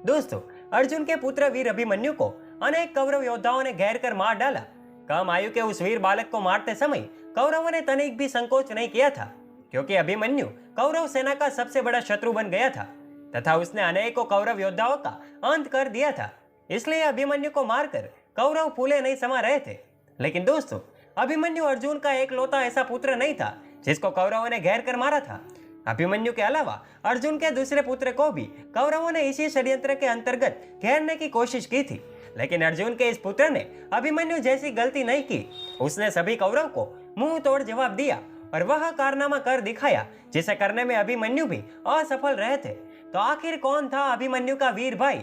दोस्तों, अर्जुन के पुत्र वीर अभिमन्यु को अनेक कौरव योद्धाओं ने घेर कर मार डाला। कम आयु के उस वीर बालक को मारते समय कौरवों ने तनिक भी संकोच नहीं किया था, क्योंकि अभिमन्यु कौरव सेना का सबसे बड़ा शत्रु बन गया था तथा उसने अनेकों कौरव योद्धाओं का अंत कर दिया था। इसलिए अभिमन्यु को मारकर कौरव फूले नहीं समा रहे थे। लेकिन दोस्तों, अभिमन्यु अर्जुन का एकलौता ऐसा पुत्र नहीं था जिसको कौरवों ने घेर कर मारा था। अभिमन्यु के अलावा अर्जुन के दूसरे पुत्र को भी कौरवों ने इसी षड्यंत्र के अंतर्गत घेरने की कोशिश की थी, लेकिन अर्जुन के इस पुत्र ने अभिमन्यु जैसी गलती नहीं की। उसने सभी कौरव को मुंह तोड़ जवाब दिया और वह कारनामा कर दिखाया जिसे करने में अभिमन्यु भी असफल रहे थे। तो आखिर कौन था अभिमन्यु का वीर भाई?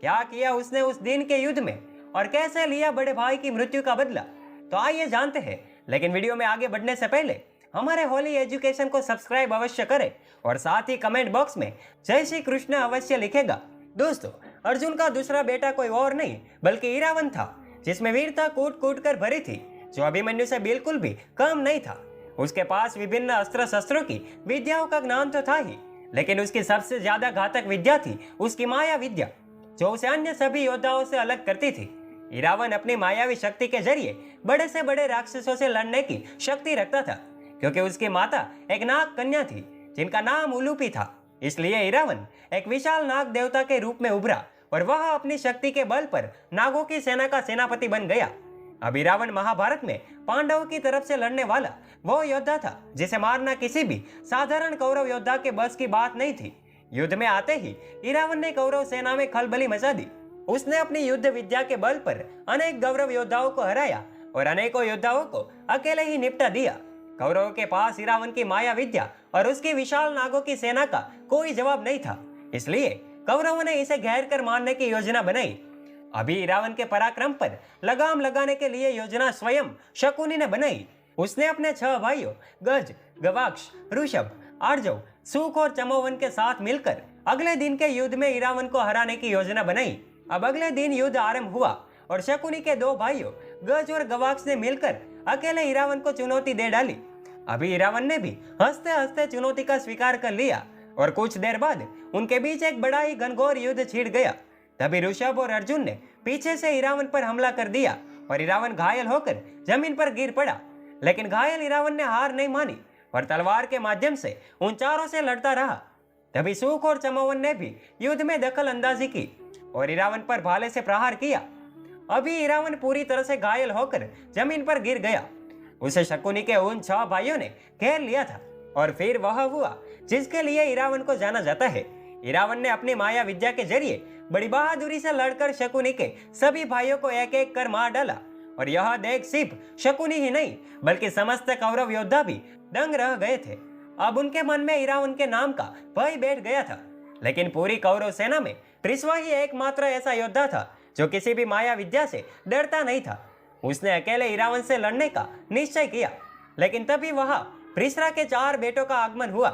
क्या किया उसने उस दिन के युद्ध में और कैसे लिया बड़े भाई की मृत्यु का बदला? तो आइए जानते हैं। लेकिन वीडियो में आगे बढ़ने से पहले हमारे होली एजुकेशन को सब्सक्राइब अवश्य करें और साथ ही कमेंट बॉक्स में जय श्री कृष्ण अवश्य लिखेगा। दोस्तों, अर्जुन का दूसरा बेटा कोई और नहीं बल्कि इरावन था, जिसमें वीरता कूट कूट कर भरी थी, जो अभिमन्यु से बिल्कुल भी कम नहीं था। उसके पास विभिन्न अस्त्र शस्त्रों की विद्याओं का ज्ञान तो था ही, लेकिन उसकी सबसे ज्यादा घातक विद्या थी उसकी माया विद्या, जो उसे अन्य सभी योद्धाओं से अलग करती थी। इरावन अपनी मायावी शक्ति के जरिए बड़े से बड़े राक्षसों से लड़ने की शक्ति रखता था, क्योंकि उसकी माता एक नाग कन्या थी जिनका नाम उलूपी था। इसलिए इरावन एक विशाल नाग देवता के रूप में उभरा और वह अपनी शक्ति के बल पर नागों की सेना का सेनापति बन गया। अब इरावन महाभारत में पांडवों की तरफ से लड़ने वाला वो योद्धा था जिसे मारना किसी भी साधारण कौरव योद्धा के बस की बात नहीं थी। युद्ध में आते ही इरावन ने कौरव सेना में खलबली मचा दी। उसने अपनी युद्ध विद्या के बल पर अनेक गौरव योद्धाओं को हराया और अनेकों योद्धाओं को अकेले ही निपटा दिया। कौरवों के पास इरावन की माया विद्या और उसकी विशाल नागों की सेना का कोई जवाब नहीं था, इसलिए कौरवों ने इसे घेर कर मारने की योजना बनाई। अभी इरावन के पराक्रम पर लगाम लगाने के लिए योजना स्वयं शकुनी ने बनाई। उसने अपने 6 भाइयों गज, गवाक्ष, ऋषभ, आर्जव, सुख और चमोवन के साथ मिलकर अगले दिन के युद्ध में इरावन को हराने की योजना बनाई। अब अगले दिन युद्ध आरंभ हुआ और शकुनी के 2 भाइयों गज और गवाक्ष ने मिलकर अकेले इरावन को चुनौती दे डाली। अभी इरावन ने भी हंसते हंसते चुनौती का स्वीकार कर लिया और कुछ देर बाद उनके बीच एक बड़ा ही घनघोर युद्ध छिड़ गया। तभी ऋषभ और अर्जुन ने पीछे से इरावन पर हमला कर दिया और इरावन घायल होकर जमीन पर गिर पड़ा। लेकिन घायल इरावन ने हार नहीं मानी और तलवार के माध्यम से उन चारों से लड़ता रहा। तभी सुख और चमोवन ने भी युद्ध में दखल अंदाजी की और इरावन पर भाले से प्रहार किया। अभी इरावन पूरी तरह से घायल होकर जमीन पर गिर गया। उसे शकुनी के उन 6 भाइयों ने घेर लिया था और फिर वह हुआ जिसके लिए इरावन को जाना जाता है। इरावन ने अपनी माया विद्या के जरिए बड़ी बहादुरी से लड़कर शकुनी के सभी भाइयों को एक एक कर मार डाला और यह देख सिर्फ शकुनी ही नहीं बल्कि समस्त कौरव योद्धा भी दंग रह गए थे। अब उनके मन में इरावन के नाम का भय बैठ गया था। लेकिन पूरी कौरव सेना में त्रिस्वा ही एकमात्र ऐसा योद्धा था जो किसी भी माया विद्या से डरता नहीं था। उसने अकेले इरावन से लड़ने का निश्चय किया। लेकिन तभी वहां त्रिस्रा के 4 बेटों का आगमन हुआ।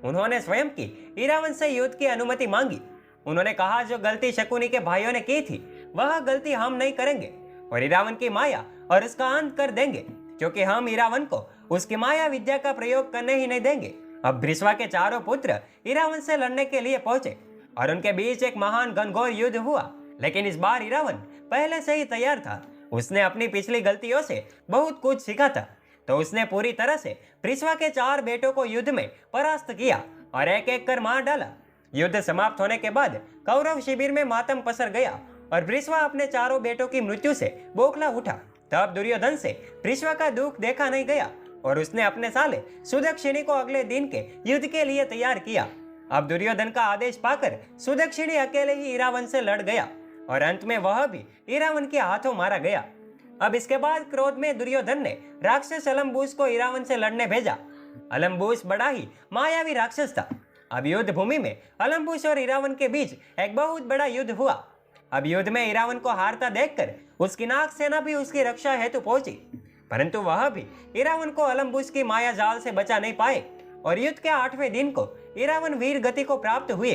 उन्होंने स्वयं की इरावन से युद्ध की अनुमति मांगी। उन्होंने कहा, जो गलती शकुनी के भाइयों ने की थी वह गलती हम नहीं करेंगे और इरावन की माया और उसका अंत कर देंगे, क्योंकि हम इरावन को उसकी माया विद्या का प्रयोग करने ही नहीं देंगे। अब त्रिस्वा के 4 पुत्र इरावन से लड़ने के लिए पहुंचे और उनके बीच एक महान घनघोर युद्ध हुआ। लेकिन इस बार इरावन पहले से ही तैयार था। उसने अपनी पिछली गलतियों से बहुत कुछ सीखा था, तो उसने पूरी तरह से त्रिस्वा के 4 बेटों को युद्ध में परास्त किया और एक एक कर मार डाला। युद्ध समाप्त होने के बाद कौरव शिविर में मातम पसर गया और त्रिस्वा अपने 4 बेटों की मृत्यु से बौखला उठा। तब दुर्योधन से त्रिस्वा का दुख देखा नहीं गया और उसने अपने साले सुदक्षिणी को अगले दिन के युद्ध के लिए तैयार किया। अब दुर्योधन का आदेश पाकर सुदक्षिणी अकेले ही इरावन से लड़ गया और अंत में वह भी इरावन के हाथों मारा गया। अब इसके बाद क्रोध में दुर्योधन ने राक्षस अलम्बुस को इरावन से लड़ने भेजा। अलम्बुस बड़ा ही मायावी राक्षस था। अब युद्ध भूमि में अलम्बुस और इरावन के बीच एक बहुत बड़ा युद्ध हुआ। अब युद्ध में इरावन को हारता देखकर उसकी नाग सेना भी उसकी रक्षा हेतु पहुंची, परंतु वह भी इरावन को अलम्बुस की माया जाल से बचा नहीं पाए और युद्ध के 8वें दिन को इरावन वीर गति को प्राप्त हुए।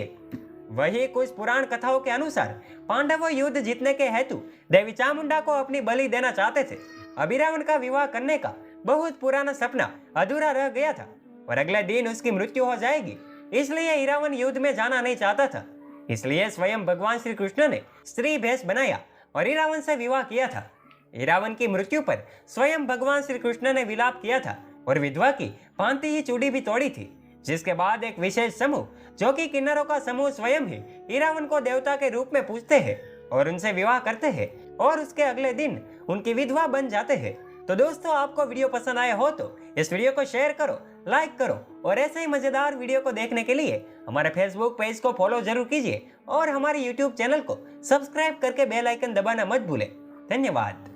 वही कुछ पुराण कथाओं के अनुसार पांडव युद्ध जीतने के हेतु देवी चामुंडा को अपनी बलि देना चाहते थे। अब इरावन का विवाह करने का बहुत पुराना सपना अधूरा रह गया था और अगले दिन उसकी मृत्यु हो जाएगी, इसलिए इरावन युद्ध में जाना नहीं चाहता था। इसलिए स्वयं भगवान श्री कृष्ण ने स्त्री भेष बनाया और इरावन से विवाह किया था। इरावन की मृत्यु पर स्वयं भगवान श्री कृष्ण ने विलाप किया था और विधवा की भांति ही चूड़ी भी तोड़ी थी, जिसके बाद एक विशेष समूह जो कि किन्नरों का समूह स्वयं ही इरावन को देवता के रूप में पूजते हैं और उनसे विवाह करते हैं और उसके अगले दिन उनकी विधवा बन जाते हैं। तो दोस्तों, आपको वीडियो पसंद आया हो तो इस वीडियो को शेयर करो, लाइक करो और ऐसे ही मजेदार वीडियो को देखने के लिए हमारे फेसबुक पेज को फॉलो जरूर कीजिए और हमारे यूट्यूब चैनल को सब्सक्राइब करके बेल आइकन दबाना मत भूलें। धन्यवाद।